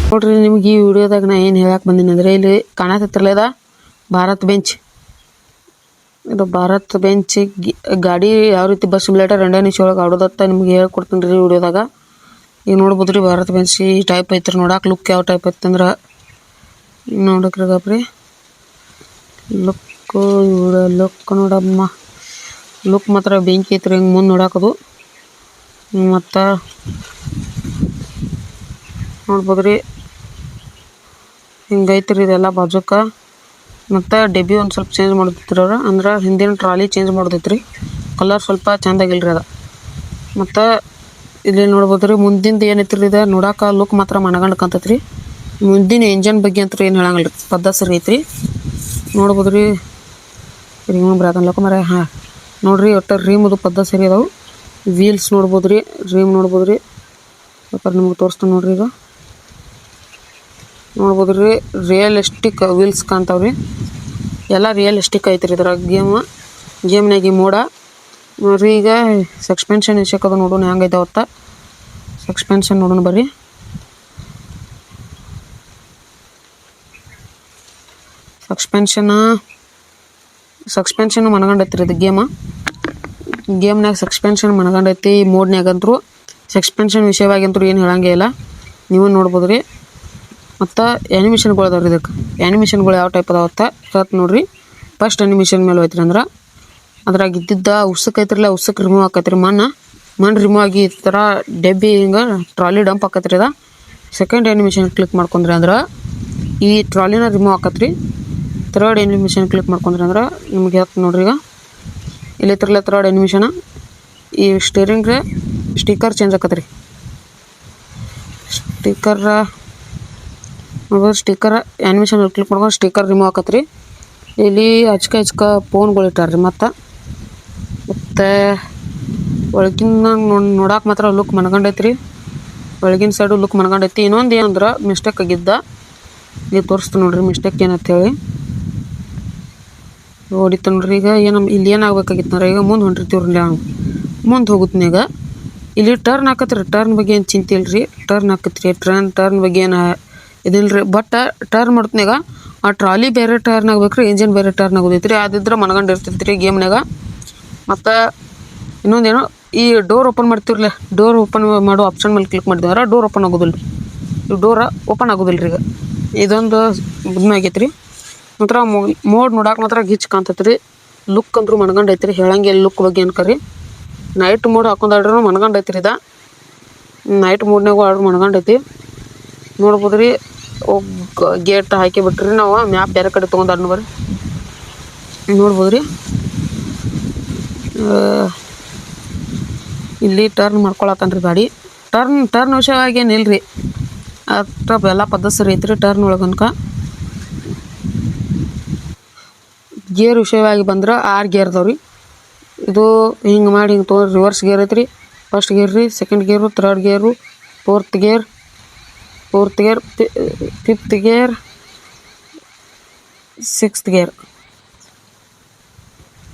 ನೋಡ್ರಿ ನಿಮ್ಗೆ ಈ ವಿಡಿಯೋದಾಗ ನಾ ಏನು ಹೇಳಕ್ಕೆ ಬಂದೀನಿ ಅಂದರೆ ಇಲ್ಲಿ ಕಾಣಕತ್ತಿರಲ್ಲ ಇದ ಭಾರತ್ ಬೆಂಚ್. ಇದು ಭಾರತ್ ಬೆಂಚ್ ಗಾಡಿ ಯಾವ ರೀತಿ ಬಸ್ ಸಿಮ್ಯುಲೇಟರ್ 2 ನಿಮಿಷ ಒಳಗೆ ಆಡೋದತ್ತ ನಿಮ್ಗೆ ಹೇಳ್ಕೊಡ್ತೀನಿ ರೀ ವಿಡಿಯೋದಾಗ. ಈಗ ನೋಡ್ಬೋದು ರೀ ಭಾರತ್ ಬೆಂಚ್ ಈ ಟೈಪ್ ಐತ್ರಿ. ನೋಡಕ್ಕೆ ಲುಕ್ ಯಾವ ಟೈಪ್ ಐತಂದ್ರೆ ನೋಡಕ್ರಿ ಲುಕ್ ನೋಡಮ್ಮ, ಲುಕ್ ಮಾತ್ರ ಬೆಂಕಿ ಐತ್ರಿ. ಹಿಂಗೆ ಮುಂದೆ ನೋಡಾಕದು ಮತ್ತು ನೋಡ್ಬೋದು ರೀ ಹಿಂಗೈತ್ರಿ ಇದೆಲ್ಲ ಬಾಜುಕ. ಮತ್ತು ಡೆಬ್ಬಿ ಒಂದು ಸ್ವಲ್ಪ ಚೇಂಜ್ ಮಾಡ್ತಿದ್ರು ಅವ್ರು, ಅಂದ್ರೆ ಹಿಂದಿನ ಟ್ರಾಲಿ ಚೇಂಜ್ ಮಾಡ್ದೈತ್ರಿ. ಕಲರ್ ಸ್ವಲ್ಪ ಚೆಂದಾಗಿಲ್ರಿ ಅದು. ಮತ್ತು ಇಲ್ಲಿ ನೋಡ್ಬೋದು ರೀ ಮುಂದಿಂದು ಏನೈತ್ರಿ ಇದು ನೋಡಕ್ಕೆ ಲುಕ್ ಮಾತ್ರ ಮನಗಂಡು ಕಾಣ್ತೈತ್ರಿ. ಮುಂದಿನ ಇಂಜನ್ ಬಗ್ಗೆ ಅಂತ ಏನು ಹೇಳಂಗಿಲ್ಲ ರೀ, ಪದ್ದಸರಿ ಐತ್ರಿ. ನೋಡ್ಬೋದು ರೀ ಬರಕನ್ಲಕ್ಕ ಮರ. ಹಾಂ ನೋಡ್ರಿ ಒಟ್ಟು ರೀಮದು ಪದ್ದಸರಿ ಅದಾವೆ. ವೀಲ್ಸ್ ನೋಡ್ಬೋದು ರೀ, ರೀಮ್ ನೋಡ್ಬೋದು ರೀ. ಬೇಕಾದ್ರೆ ನಿಮ್ಗೆ ತೋರಿಸ್ತಾನೆ ನೋಡ್ರಿ. ಈಗ ನೋಡ್ಬೋದು ರೀ ರಿಯಲಿಸ್ಟಿಕ್ ವೀಲ್ಸ್ ಕಾಣ್ತಾವ್ರಿ. ಎಲ್ಲ ರಿಯಲಿಸ್ಟಿಕ್ ಐತ್ರಿ ಇದ್ರಾಗ. ಗೇಮ್ನಾಗ ಮೋಡ ನೋಡ್ರಿ. ಈಗ ಸಸ್ಪೆನ್ಷನ್ ವಿಷಯಕ್ಕದ ನೋಡೋಣ ಹೆಂಗೈತೆ ಅವತ್ತ. ಸಸ್ಪೆನ್ಷನ್ ನೋಡೋಣ ಬರ್ರಿ. ಸಸ್ಪೆನ್ಷನ್ ಮನಗಂಡೈತ್ರಿ ಇದು ಗೇಮ್ನಾಗ ಸಸ್ಪೆನ್ಷನ್ ಮನಗಂಡೈತಿ. ಈ ಮೋಡ್ನಾಗಂತರೂ ಸಸ್ಪೆನ್ಷನ್ ವಿಷಯವಾಗಿಂತರೂ ಏನು ಹೇಳಂಗೇ ಇಲ್ಲ, ನೀವು ನೋಡ್ಬೋದು ರೀ. ಮತ್ತು ಆ್ಯನಿಮೇಷನ್ಗಳು ಅದಾವ್ರಿ ಇದಕ್ಕೆ. ಆ್ಯನಿಮೇಷನ್ಗಳು ಯಾವ ಟೈಪ್ ಅದಾವತ್ತ ಹೇಳ್ತ ನೋಡ್ರಿ. ಫಸ್ಟ್ ಆ್ಯನಿಮೇಷನ್ ಮೇಲೆ ಹೋಯ್ತ್ರಿ ಅಂದ್ರೆ ಅದ್ರಾಗ ಇದ್ದಿದ್ದ ಉಸುಕ್ ಐತ್ರಿಲ್ಲ, ಉಸುಕ್ ರಿಮೂವ್ ಆಕೈತ್ರಿ. ಮಣ್ಣು ರಿಮೂವ್ ಆಗಿ ಈ ಥರ ಡೆಬ್ಬಿ ಹಿಂಗೆ ಟ್ರಾಲಿ ಡಂಪ್ ಆಕೈತ್ರಿ ಅದ. ಸೆಕೆಂಡ್ ಆ್ಯನಿಮೇಷನ್ ಕ್ಲಿಕ್ ಮಾಡ್ಕೊಂಡ್ರಿ ಅಂದ್ರೆ ಈ ಟ್ರಾಲಿನ ರಿಮೂವ್ ಆಕತ್ರಿ. ಥರ್ಡ್ ಆ್ಯನಿಮೇಷನ್ ಕ್ಲಿಕ್ ಮಾಡ್ಕೊಂಡ್ರಿ ಅಂದ್ರೆ ನಿಮ್ಗೆ ಹೇಳ್ತ ನೋಡ್ರಿ. ಈಗ ಇಲ್ಲಿ ಐತ್ರಲ್ಲ ಥರ್ಡ್ ಆ್ಯನಿಮೇಷನ್, ಈ ಸ್ಟೀರಿಂಗ್ ಸ್ಟಿಕ್ಕರ್ ಚೇಂಜ್ ಆಕತ್ರಿ. ಸ್ಟಿಕ್ಕರ್ ಆ್ಯನಿಮೇಷನ್ ಕ್ಲಿಕ್ ಮಾಡ್ಕೊಂಡು ಸ್ಟಿಕ್ಕರ್ ರಿಮೂವ್ ಆಕತ್ರಿ. ಇಲ್ಲಿ ಹಚ್ಕ ಫೋನ್ಗಳು ಇಟ್ಟಾರ್ರಿ. ಮತ್ತು ಒಳಗಿನ ನೋಡಕ್ಕೆ ಮಾತ್ರ ಲುಕ್ ಮನಗಂಡೈತ್ರಿ. ಒಳಗಿನ ಸೈಡು ಲುಕ್ ಮನಗಂಡೈತಿ. ಇನ್ನೊಂದು ಏನಂದ್ರೆ ಮಿಸ್ಟೇಕ್ ಆಗಿದ್ದ, ನೀವು ತೋರಿಸ್ತು ನೋಡ್ರಿ ಮಿಸ್ಟೇಕ್ ಏನಂತ ಹೇಳಿ. ಹೊಡಿತು ನೋಡ್ರಿ. ಈಗ ಇಲ್ಲಿ ಏನಾಗಬೇಕಾಗಿತ್ತು ಅಂದ್ರೆ ಈಗ ಮುಂದೆ ಹೊಂಟಿರ್ತೀವ್ರಿ. ನಾವು ಮುಂದೆ ಹೋಗುತ್ನಾಗ ಇಲ್ಲಿ ಟರ್ನ್ ಹಾಕತ್ರಿ. ಟರ್ನ್ ಬಗ್ಗೆ ಏನು ಚಿಂತೆ ಇಲ್ರಿ, ಟರ್ನ್ ಹಾಕತ್ರಿ. ಟರ್ನ್ ಬಗ್ಗೆ ಏನು ಇದಿಲ್ರಿ. ಬಟ್ ಟರ್ನ್ ಮಾಡ್ತನಾಗ ಆ ಟ್ರಾಲಿ ಬೇರೆ ಟರ್ನ್ ಆಗ್ಬೇಕ್ರಿ, ಇಂಜಿನ್ ಬೇರೆ ಟರ್ನ್ ಆಗೋದೈತ್ರಿ. ಅದಿದ್ರೆ ಮನಗಂಡು ಇರ್ತೈತ್ರಿ ಗೇಮ್ನಾಗ. ಮತ್ತು ಇನ್ನೊಂದೇನು, ಈ ಡೋರ್ ಓಪನ್ ಮಾಡ್ತಿರ್ಲಿ, ಡೋರ್ ಓಪನ್ ಮಾಡೋ ಆಪ್ಷನ್ ಮೇಲೆ ಕ್ಲಿಕ್ ಮಾಡಿದ್ರೆ ಡೋರ್ ಓಪನ್ ಆಗೋದಿಲ್ಲ ರೀ. ಈ ಡೋರ ಓಪನ್ ಆಗೋದಿಲ್ಲ ರೀ. ಈಗ ಇದೊಂದು ಇದನ್ನ ಆಗೈತ್ರಿ. ಮಾತ್ರ ಮೋಡ್ ನೋಡಕ್ಕೆ ಮಾತ್ರ ಗಿಚ್ ಕಾಣ್ತೈತ್ರಿ. ಲುಕ್ ಅಂದ್ರೂ ಮನಗಂಡೈತ್ರಿ, ಹೇಳಂಗೆ ಲುಕ್ ಬಗ್ಗೆ ಅನ್ಕರಿ. Night mode ಹಾಕೊಂಡಾಡ್ರೂ ಮನಗಂಡೈತ್ರಿ. ಇದು ನೈಟ್ ಮೋಡ್ನಾಗೂ ಆರ್ಡ್ರ್ ಮನಗಂಡೈತಿ. ನೋಡ್ಬೋದು ರೀ. ಗೇಟ್ ಹಾಕಿ ಬಿಟ್ರಿ ನಾವು ಮ್ಯಾಪ್ ಬೇರೆ ಕಡೆ ತೊಗೊಂಡಾಡ್ನು ಬರ್ರಿ. ನೋಡ್ಬೋದು ರೀ ಇಲ್ಲಿ ಟರ್ನ್ ಮಾಡ್ಕೊಳತ್ತನ್ರಿ ಗಾಡಿ. ಟರ್ನ್ ವಿಷಯವಾಗಿ ಏನಿಲ್ರಿ, ಅಷ್ಟ ಎಲ್ಲ ಪದ್ದಸರಿ ಐತ್ರಿ. ಟರ್ನ್ ಒಳಗನ್ಕ ಗೇರ್ ವಿಷಯವಾಗಿ ಬಂದ್ರೆ 6 ಗೇರ್ ಅದಾವ್ರಿ. ಇದು ಹಿಂಗೆ ಮಾಡಿ ಹಿಂಗೆ ತೊಗೊಂಡ್ರೆ ರಿವರ್ಸ್ ಗೇರ್ ಐತ್ರಿ. ಫಸ್ಟ್ ಗೇರ್ ರೀ, ಸೆಕೆಂಡ್ ಗೇರು, ಥರ್ಡ್ ಗೇರು, fourth gear, fifth gear, sixth gear,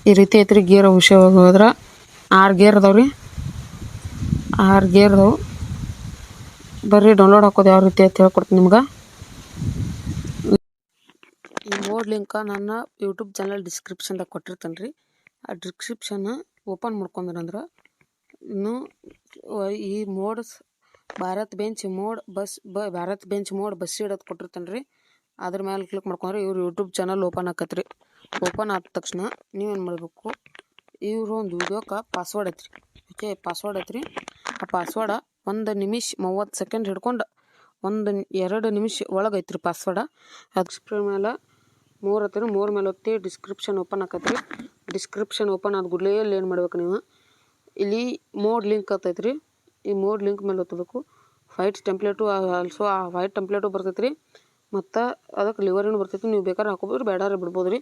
ಈ ರೀತಿ ಐತ್ರಿ. ಗೇರ್ ವಿಷಯವಾಗಿ ಹೋದ್ರೆ 6 ಗೇರ್ ಅದಾವ್ರಿ. 6 ಗೇರ್ ಅದಾವೆ. ಬರ್ರಿ ಡೌನ್ಲೋಡ್ ಹಾಕೋದು ಯಾವ ರೀತಿ ಅಂತ ಹೇಳ್ಕೊಡ್ತೀನಿ ನಿಮ್ಗೆ. ಈ ಮೋಡ್ ಲಿಂಕ ನನ್ನ ಯೂಟ್ಯೂಬ್ ಚಾನಲ್ ಡಿಸ್ಕ್ರಿಪ್ಷನ್ದಾಗ ಕೊಟ್ಟಿರ್ತೇನೆ ರೀ. ಆ ಡಿಸ್ಕ್ರಿಪ್ಷನ್ನ ಓಪನ್ ಮಾಡ್ಕೊಂಡ್ರಂದ್ರೆ ಇನ್ನು ಈ ಭಾರತ್ ಬೆಂಚ್ ಮೋಡ್ ಬಸ್ ಇಡೋದು ಕೊಟ್ಟಿರ್ತೇನೆ ರೀ. ಅದ್ರ ಮೇಲೆ ಕ್ಲಿಕ್ ಮಾಡ್ಕೊಂಡ್ರೆ ಇವ್ರು ಯೂಟ್ಯೂಬ್ ಚಾನಲ್ ಓಪನ್ ಆಕತ್ರಿ. ಓಪನ್ ಆದ ತಕ್ಷಣ ನೀವೇನು ಮಾಡಬೇಕು, ಇವರು ಒಂದು ವಿಡಿಯೋಕ್ಕೆ ಪಾಸ್ವರ್ಡ್ ಐತ್ರಿ. ಓಕೆ, ಪಾಸ್ವರ್ಡ್ ಐತ್ರಿ. ಆ ಪಾಸ್ವರ್ಡ 1 ನಿಮಿಷ 30 ಸೆಕೆಂಡ್ ಹಿಡ್ಕೊಂಡು 2 ನಿಮಿಷ ಒಳಗೆ ಐತ್ರಿ ಪಾಸ್ವರ್ಡ. ಅದ್ರ ಮೇಲೆ 3 ಐತ್ರಿ. 3 ಮೇಲೆ ಒತ್ತಿ ಡಿಸ್ಕ್ರಿಪ್ಷನ್ ಓಪನ್ ಆಕತ್ರಿ. ಡಿಸ್ಕ್ರಿಪ್ಷನ್ ಓಪನ್ ಆದ ಕೂಡಲೇ ಇಲ್ಲಿ ಏನು ಮಾಡ್ಬೇಕು ನೀವು, ಇಲ್ಲಿ ಮೋಡ್ ಲಿಂಕ್ ಆತೈತ್ರಿ. ಈ ಮೋಡ್ ಲಿಂಕ್ ಮೇಲೆ ಒತ್ತಬೇಕು. ವೈಟ್ ಟೆಂಪ್ಲೇಟು ಆಲ್ಸೋ ಆ ವೈಟ್ ಟೆಂಪ್ಲೇಟು ಬರ್ತೈತ್ರಿ. ಮತ್ತು ಅದಕ್ಕೆ ಲಿವರಿನೂ ಬರ್ತೈತಿ. ನೀವು ಬೇಕಾದ್ರೆ ಹಾಕೋಬೋದು, ಬೇಡಾರೆ ಬಿಡ್ಬೋದು ರೀ.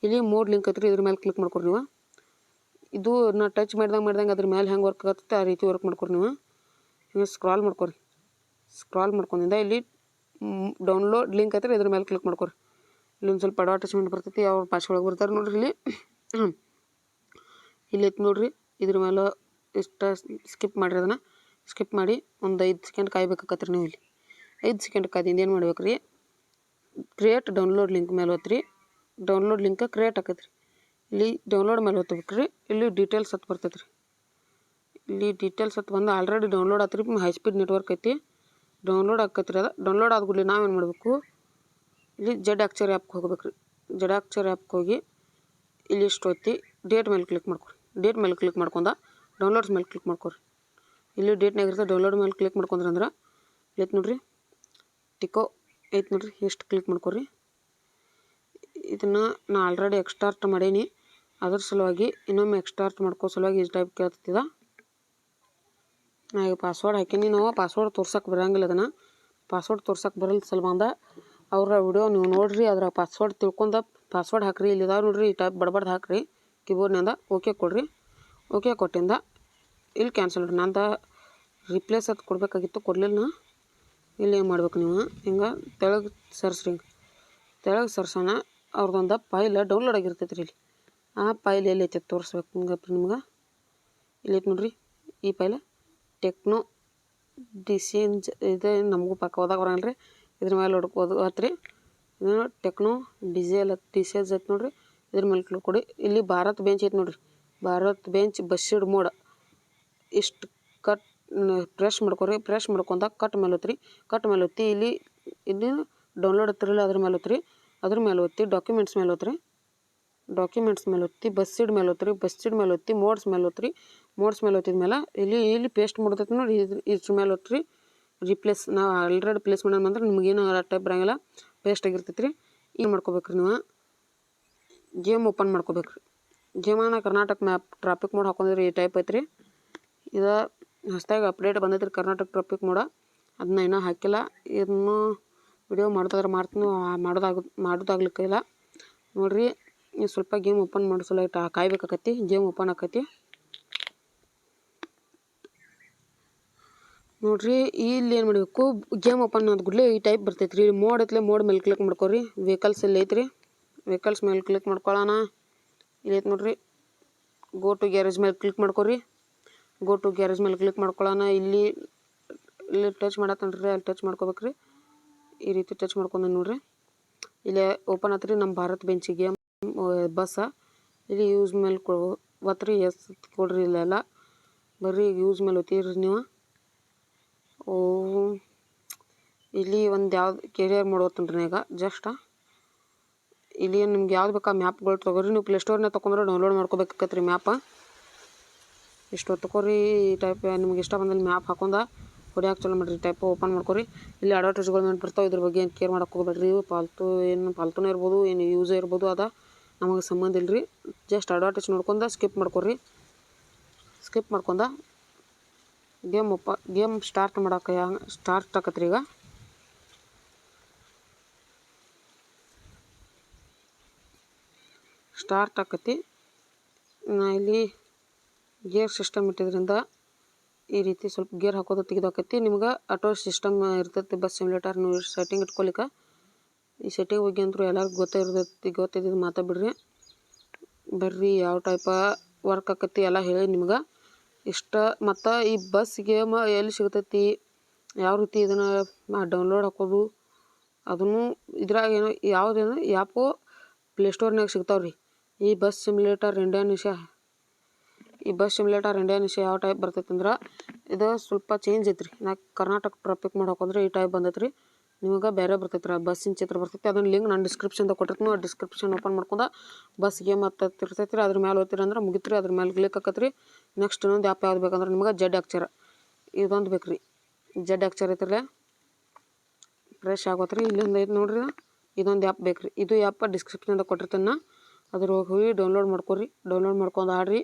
ಇಲ್ಲಿ ಮೋಡ್ ಲಿಂಕ್ ಐತ್ರಿ, ಇದ್ರ ಮೇಲೆ ಕ್ಲಿಕ್ ಮಾಡ್ಕೊರಿ ನೀವು. ಇದು ನಾ ಟಚ್ ಮಾಡ್ದಂಗೆ ಅದ್ರ ಮೇಲೆ ಹೆಂಗೆ ವರ್ಕ್ ಆಗತ್ತೆ ಆ ರೀತಿ ವರ್ಕ್ ಮಾಡ್ಕೊರಿ ನೀವು. ಹಿಂಗೆ ಸ್ಕ್ರಾಲ್ ಮಾಡ್ಕೊಂಡಿಂದ ಇಲ್ಲಿ ಡೌನ್ಲೋಡ್ ಲಿಂಕ್ ಐತ್ರಿ, ಇದ್ರ ಮೇಲೆ ಕ್ಲಿಕ್ ಮಾಡ್ಕೊರಿ. ಇಲ್ಲೊಂದು ಸ್ವಲ್ಪ ಅಡ್ವರ್ಟೈಸ್ಮೆಂಟ್ ಬರ್ತೈತಿ, ಅವ್ರ ಭಾಷೆ ಒಳಗೆ ಬರ್ತಾರೆ ನೋಡ್ರಿ. ಇಲ್ಲಿ ಐತಿ ನೋಡ್ರಿ. ಇದ್ರ ಮೇಲೆ ಇಷ್ಟ ಸ್ಕಿಪ್ ಮಾಡಿರಿ. ಅದನ್ನು ಸ್ಕಿಪ್ ಮಾಡಿ ಒಂದು 5 ಸೆಕೆಂಡ್ ಕಾಯ್ಬೇಕಾಕತ್ರಿ ನೀವು. ಇಲ್ಲಿ 5 ಸೆಕೆಂಡ್ ಕಾದಿಂದ ಏನು ಮಾಡ್ಬೇಕು ರೀ, ಕ್ರಿಯೇಟ್ ಡೌನ್ಲೋಡ್ ಲಿಂಕ್ ಮೇಲೆ ಒತ್ತಿರಿ. ಡೌನ್ಲೋಡ್ ಲಿಂಕ್ ಕ್ರಿಯೇಟ್ ಆಕೈತೆ ರೀ. ಇಲ್ಲಿ ಡೌನ್ಲೋಡ್ ಮೇಲೆ ಒತ್ತಬೇಕು ರೀ. ಇಲ್ಲಿ ಡೀಟೇಲ್ಸ್ ಅಂತ ಬರ್ತೈತೆ ರೀ. ಇಲ್ಲಿ ಡೀಟೇಲ್ಸ್ ಅಂತ ಬಂದು ಆಲ್ರೆಡಿ ಡೌನ್ಲೋಡ್ ಆತ್ರಿ. ಹೈ ಸ್ಪೀಡ್ ನೆಟ್ವರ್ಕ್ ಐತಿ, ಡೌನ್ಲೋಡ್ ಆಕೈತೆ ರೀ. ಅದು ಡೌನ್ಲೋಡ್ ಆದ ಕೂಡಲೇ ನಾವೇನು ಮಾಡಬೇಕು, ಇಲ್ಲಿ ಜೆಡ್ ಅಕ್ಷರ ಆ್ಯಪ್ಗೆ ಹೋಗ್ಬೇಕು ರೀ. ಜೆಡ್ ಅಕ್ಷರ ಆ್ಯಪ್ಗೆ ಹೋಗಿ ಇಲ್ಲಿ ಇಷ್ಟು ಒತ್ತಿ ಡೇಟ್ ಮೇಲೆ ಕ್ಲಿಕ್ ಮಾಡ್ಕೊರಿ. ಡೇಟ್ ಮೇಲೆ ಕ್ಲಿಕ್ ಮಾಡ್ಕೊಂಡ ಡೌನ್ಲೋಡ್ಸ್ ಮೇಲೆ ಕ್ಲಿಕ್ ಮಾಡ್ಕೊರಿ. ಇಲ್ಲಿ ಡೇಟ್ನಾಗ ಇರ್ತದೆ, ಡೌನ್ಲೋಡ್ ಮೇಲೆ ಕ್ಲಿಕ್ ಮಾಡ್ಕೊಂಡ್ರೆ ಅಂದ್ರೆ ಐತೆ ನೋಡಿರಿ, ಟಿಕೋ ಐತೆ ನೋಡಿರಿ, ಎಷ್ಟು ಕ್ಲಿಕ್ ಮಾಡ್ಕೊರಿ. ಇದನ್ನು ನಾನು ಆಲ್ರೆಡಿ ಎಕ್ಸ್ಟಾರ್ಟ್ ಮಾಡೀನಿ, ಅದ್ರ ಸಲುವಾಗಿ ಇನ್ನೊಮ್ಮೆ ಎಕ್ಸ್ಟಾರ್ಟ್ ಮಾಡ್ಕೋ ಸಲುವಾಗಿ ಈ ಟೈಪ್ ಕೇಳ್ತಿದ್ದ. ನಾ ಈಗ ಪಾಸ್ವರ್ಡ್ ಹಾಕೀನಿ. ನಾವು ಪಾಸ್ವರ್ಡ್ ತೋರ್ಸಕ್ಕೆ ಬರೋಂಗಿಲ್ಲ. ಅದನ್ನು ಪಾಸ್ವರ್ಡ್ ತೋರ್ಸಕ್ಕೆ ಬರಲ್ಲ ಸಲ್ವಂದ ಅವರ ವಿಡಿಯೋ ನೀವು ನೋಡಿರಿ, ಅದರ ಪಾಸ್ವರ್ಡ್ ತಿಳ್ಕೊಂಡು ಪಾಸ್ವರ್ಡ್ ಹಾಕಿರಿ. ಇಲ್ಲಿದಾವೆ ನೋಡಿರಿ, ಈ ಟೈಪ್ ಬಡಬಡ್ದು ಹಾಕಿರಿ ಕೀಬೋರ್ಡ್ನಿಂದ. ಓಕೆ ಕೊಡಿರಿ. ಓಕೆ ಕೊಟ್ಟಿಂದ ಇಲ್ಲಿ ಕ್ಯಾನ್ಸಲ್ ನೋಡಿರಿ. ನಂದು ರಿಪ್ಲೇಸ್ ಅದು ಕೊಡಬೇಕಾಗಿತ್ತು, ಕೊಡಲಿಲ್ಲ. ಇಲ್ಲಿ ಏನು ಮಾಡ್ಬೇಕು ನೀವು, ಹಿಂಗೆ ತೆಳಗೆ ಸರ್ಸ್ರಿ. ಹಿಂಗೆ ತೆಳಗೆ ಸರ್ಸೋಣ ಅವ್ರದ್ದೊಂದು ಫೈಲ್ ಡೌನ್ಲೋಡ್ ಆಗಿರ್ತೈತೆ ರೀ. ಇಲ್ಲಿ ಆ ಫೈಲ್ ಎಲ್ಲಿ ಐತೆ ತೋರಿಸ್ಬೇಕು ನಿಮ್ಗೆ. ಇಲ್ಲಿ ಐತೆ ನೋಡಿರಿ ಈ ಫೈಲ್, ಟೆಕ್ನೋ ಡಿಸೇಂಜ್. ಇದು ನಮಗೂ ಪಕ್ಕ ಓದಾಗ ಬರೋಲ್ಲ ರೀ. ಇದ್ರ ಮೇಲೆ ಓದ್ರಿ. ಇದು ಟೆಕ್ನೋ ಡಿಸೇಜ್ ಐತೆ ನೋಡಿರಿ. ಇದ್ರ ಮೇಲೆ ಕ್ಲಿಕ್ ಕೊಡಿ. ಇಲ್ಲಿ ಭಾರತ್ ಬೆಂಚ್ ಐತೆ ನೋಡಿರಿ, ಭಾರತ್ ಬೆಂಚ್ ಬಸ್ಸಿಡ್ ಮೋಡ್. ಇಷ್ಟು ಕಟ್ ಪ್ರೆಸ್ ಮಾಡ್ಕೊರಿ. ಪ್ರೆಸ್ ಮಾಡ್ಕೊಂಡ ಕಟ್ ಮೇಲೆ ಒತ್ತಿರಿ. ಕಟ್ ಮೇಲೆ ಒತ್ತಿ ಇಲ್ಲಿ ಡೌನ್ಲೋಡ್ ಹತ್ತಿರಲ್ಲ ಅದ್ರ ಮೇಲೆ ಒತ್ತಿರಿ. ಅದ್ರ ಮೇಲೆ ಒತ್ತಿ ಡಾಕ್ಯುಮೆಂಟ್ಸ್ ಮೇಲೆ ಒತ್ತಿರಿ. ಡಾಕ್ಯುಮೆಂಟ್ಸ್ ಮೇಲೆ ಒತ್ತಿ ಬಸ್ಸಿಡ್ ಮೇಲೆ ಒತ್ತಿರಿ. ಬಸ್ಸಿಡ್ ಮೇಲೆ ಒತ್ತಿ ಮೋಡ್ಸ್ ಮೇಲೆ ಒತ್ತಿರಿ. ಮೋಡ್ಸ್ ಮೇಲೆ ಒತ್ತಿದ ಮೇಲೆ ಇಲ್ಲಿ ಪೇಸ್ಟ್ ಮಾಡ್ತೈತೆ ನೋಡಿ, ಇದ್ರ ಮೇಲೆ ಒತ್ತಿರಿ. ರಿಪ್ಲೇಸ್ ನಾವು ಆಲ್ರೆಡಿ ಪ್ಲೇಸ್ ಮಾಡೋಣ ಅಂದ್ರೆ ನಿಮಗೇನು ಟೈಪ್ ಬರೋಂಗಿಲ್ಲ, ಪೇಸ್ಟ್ ಆಗಿರ್ತೈತೆ ರೀ. ಏನು ಮಾಡ್ಕೋಬೇಕ್ರಿ ನೀವು, ಗೇಮ್ ಓಪನ್ ಮಾಡ್ಕೋಬೇಕ್ರಿ. ಗೇಮನ್ನ ಕರ್ನಾಟಕ ಮ್ಯಾಪ್ ಟ್ರಾಫಿಕ್ ಮೋಡ್ ಹಾಕೊಂಡ್ರೆ ಈ ಟೈಪ್ ಐತ್ರಿ. ಇದು ಹೊಸದಾಗಿ ಅಪ್ಡೇಟ್ ಬಂದೈತೆ ರೀ ಕರ್ನಾಟಕ ಟ್ರಾಫಿಕ್ ಮೋಡ. ಅದನ್ನ ಇನ್ನೂ ಹಾಕಿಲ್ಲ. ಇದನ್ನು ವಿಡಿಯೋ ಮಾಡ್ತಾಯಿದ್ರೆ ಮಾಡ್ತೀನಿ, ಮಾಡೋದಾಗ್ಲಿಕ್ಕಿಲ್ಲ ನೋಡಿರಿ. ಸ್ವಲ್ಪ ಗೇಮ್ ಓಪನ್ ಮಾಡಿಸಲ ಕಾಯ್ಬೇಕಾಕತಿ. ಗೇಮ್ ಓಪನ್ ಆಕೈತಿ ನೋಡಿರಿ. ಇಲ್ಲಿ ಏನು ಮಾಡಬೇಕು, ಗೇಮ್ ಓಪನ್ ಆದ ಕೂಡಲೇ ಈ ಟೈಪ್ ಬರ್ತೈತೆ ರೀ. ಮೋಡ್ ಐತ್ಲೆ, ಮೋಡ್ ಮೇಲೆ ಕ್ಲಿಕ್ ಮಾಡ್ಕೊರಿ. ವೆಹಿಕಲ್ಸ್ ಇಲ್ಲಿ ಐತ್ರಿ, ವೆಹಿಕಲ್ಸ್ ಮೇಲೆ ಕ್ಲಿಕ್ ಮಾಡ್ಕೊಳ್ಳೋಣ. ಇಲ್ಲಿ ಐತೆ ನೋಡಿರಿ, ಗೋ ಟು ಗ್ಯಾರೇಜ್ ಮೇಲೆ ಕ್ಲಿಕ್ ಮಾಡ್ಕೊರಿ. ಗೋ ಟು ಗ್ಯಾರೇಜ್ ಮೇಲೆ ಕ್ಲಿಕ್ ಮಾಡ್ಕೊಳ್ಳೋಣ. ಇಲ್ಲಿ ಟಚ್ ಮಾಡತ್ತನ್ರಿ, ಅಲ್ಲಿ ಟಚ್ ಮಾಡ್ಕೋಬೇಕ್ರಿ. ಈ ರೀತಿ ಟಚ್ ಮಾಡ್ಕೊಂಡು ನೋಡಿರಿ. ಇಲ್ಲಿ ಓಪನ್ ಆತ್ರಿ ನಮ್ಮ ಭಾರತ್ ಬೆಂಚ್ ಗೇಮ್ ಬಸ್ಸ. ಇಲ್ಲಿ ಯೂಸ್ ಮೇಲೆ ಒತ್ತಿರಿ. ಎಸ್ ಕೊಡ್ರಿ. ಇಲ್ಲೆಲ್ಲ ಬರ್ರಿ ಯೂಸ್ ಮೇಲೆ ಒತ್ತಿರಿ ನೀವು. ಇಲ್ಲಿ ಒಂದು ಯಾವ್ದು ಕೆರಿಯರ್ ಮಾಡೋತನ್ರಿ ಈಗ ಜಸ್ಟ್. ಇಲ್ಲಿ ನಿಮ್ಗೆ ಯಾವ್ದು ಬೇಕಾ ಮ್ಯಾಪ್ಗಳು ತೊಗೊರಿ. ನೀವು ಪ್ಲೇಸ್ಟೋರ್ನ ತೊಗೊಂಡ್ರೆ ಡೌನ್ಲೋಡ್ ಮಾಡ್ಕೋಬೇಕಾಕತ್ರಿ ಮ್ಯಾಪ. ಇಷ್ಟು ತೊಗೊರಿ. ಈ ಟೈಪ್ ನಿಮ್ಗೆ ಇಷ್ಟ ಬಂದಲ್ಲಿ ಮ್ಯಾಪ್ ಹಾಕೊಂಡ ಹೊಡಿಯಾಕೆ ಚಲೋ ಮಾಡಿರಿ. ಟೈಪ್ ಓಪನ್ ಮಾಡ್ಕೊರಿ. ಇಲ್ಲಿ ಅಡ್ವರ್ಟೈಸ್ಗಳು ಮೇಲೆ ಬರ್ತಾವೆ, ಇದ್ರ ಬಗ್ಗೆ ಏನು ಕೇರ್ ಮಾಡೋಕೆ ಹೋಗ್ಬೇಡ್ರಿ. ಪಾಲ್ತುನೇ ಇರ್ಬೋದು, ಏನು ಯೂಸೇ ಇರ್ಬೋದು, ಅದ ನಮಗೆ ಸಂಬಂಧ ಇಲ್ಲರಿ. ಜಸ್ಟ್ ಅಡ್ವರ್ಟೈಸ್ ನೋಡ್ಕೊಂಡು ಸ್ಕಿಪ್ ಮಾಡ್ಕೊರಿ. ಸ್ಕಿಪ್ ಮಾಡ್ಕೊಂಡ ಗೇಮ್ ಸ್ಟಾರ್ಟ್ ಆಕತ್ರಿ. ಈಗ ಸ್ಟಾರ್ಟ್ ಆಕತಿ. ನಾ ಇಲ್ಲಿ ಗೇರ್ ಸಿಸ್ಟಮ್ ಇಟ್ಟಿದ್ರಿಂದ ಈ ರೀತಿ ಸ್ವಲ್ಪ ಗೇರ್ ಹಾಕೋದು ತೆಗೆದಾಕೈತಿ. ನಿಮ್ಗೆ ಆಟೋ ಸಿಸ್ಟಮ್ ಇರ್ತೈತಿ ಬಸ್ ಸಿಮ್ಯುಲೇಟರ್. ನೀವು ಸೆಟ್ಟಿಂಗ್ ಇಟ್ಕೊಲಿಕ್ಕೆ ಈ ಸೆಟ್ಟಿಂಗ್ ಬಗ್ಗೆ ಅಂತೂ ಎಲ್ಲರಿಗೂ ಗೊತ್ತಿದ್ದು ಮಾತಾಡ್ಬಿಡ್ರಿ. ಬರ್ರಿ ಯಾವ ಟೈಪ ವರ್ಕ್ ಆಕತಿ ಎಲ್ಲ ಹೇಳಿ ನಿಮ್ಗೆ ಇಷ್ಟ. ಮತ್ತು ಈ ಬಸ್ ಗೇಮ್ ಎಲ್ಲಿ ಸಿಗ್ತೈತಿ, ಯಾವ ರೀತಿ ಇದನ್ನು ಡೌನ್ಲೋಡ್ ಹಾಕೋದು, ಅದನ್ನು ಇದ್ರಾಗ ಏನೋ ಯಾವುದೇನೋ ಆ್ಯಪು ಪ್ಲೇಸ್ಟೋರ್ನಾಗ ಸಿಗ್ತಾವ್ರಿ. ಈ ಬಸ್ ಸಿಮ್ಯುಲೇಟರ್ ಇಂಡೋನೇಷ್ಯಾ ಯಾವ ಟೈಪ್ ಬರ್ತೈತೆ ಅಂದ್ರೆ ಇದು ಸ್ವಲ್ಪ ಚೇಂಜ್ ಐತ್ರಿ. ನಾ ಕರ್ನಾಟಕ ಟ್ರಾಫಿಕ್ ಮೋಡ್ ಹಾಕೊಂಡ್ರೆ ಈ ಟೈಪ್ ಬಂದೈತ್ರಿ. ನಿಮಗೆ ಬೇರೆ ಬರ್ತೈತೆ ರೀ, ಬಸ್ಸಿನ ಚಿತ್ರ ಬರ್ತೈತಿ. ಅದನ್ನ ಲಿಂಕ್ ನಾನು ಡಿಸ್ಕ್ರಿಪ್ಷನ್ದಾಗ ಕೊಟ್ಟಿರ್ತೀನಿ. ಆ ಡಿಸ್ಕ್ರಿಪ್ಷನ್ ಓಪನ್ ಮಾಡ್ಕೊಂಡು ಬಸ್ ಗೇಮ್ ಇರ್ತೈತಿ ರೀ. ಅದ್ರ ಮೇಲೆ ಓದ್ತೀರಿ ಅಂದ್ರೆ ಮುಗಿತ್ರಿ. ಅದ್ರ ಮೇಲೆ ಕ್ಲಿಕ್ ಆಕತ್ರಿ. ನೆಕ್ಸ್ಟ್ ಇನ್ನೊಂದು ಆ್ಯಪ್ ಯಾವ್ದು ಬೇಕಂದ್ರೆ ನಿಮ್ಗೆ ಜೆಡ್ ಅಕ್ಷರ ಇದೊಂದು ಬೇಕು ರೀ. ಜೆಡ್ ಅಕ್ಷರ ಐತ್ರಲ್ಲ ಫ್ರೆಶ್ ಆಗೋತ್ರಿ. ಇಲ್ಲಿಂದ ಐತೆ ನೋಡ್ರಿ, ಇದೊಂದು ಆ್ಯಪ್ ಬೇಕು ರೀ. ಇದು ಆ್ಯಪ್ ಡಿಸ್ಕ್ರಿಪ್ಷನ್ದಾಗ ಕೊಟ್ಟಿರ್ತೀನಿ. ಅದ್ರ ಹೋಗಿ ಡೌನ್ಲೋಡ್ ಮಾಡ್ಕೊರಿ. ಡೌನ್ಲೋಡ್ ಮಾಡ್ಕೊಂಡು ಆಡ್ರಿ.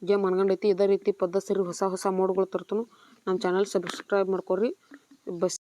ಗೇಮ್ ಅನ್ಕೊಂಡೈತಿ. ಇದೇ ರೀತಿ ಪದ್ಧತಿ ಹೊಸ ಮೋಡ್ಗಳು ತರ್ತೀನಿ. ನಮ್ಮ ಚಾನಲ್ ಸಬ್ಸ್ಕ್ರೈಬ್ ಮಾಡ್ಕೊರಿ. ಬಸ್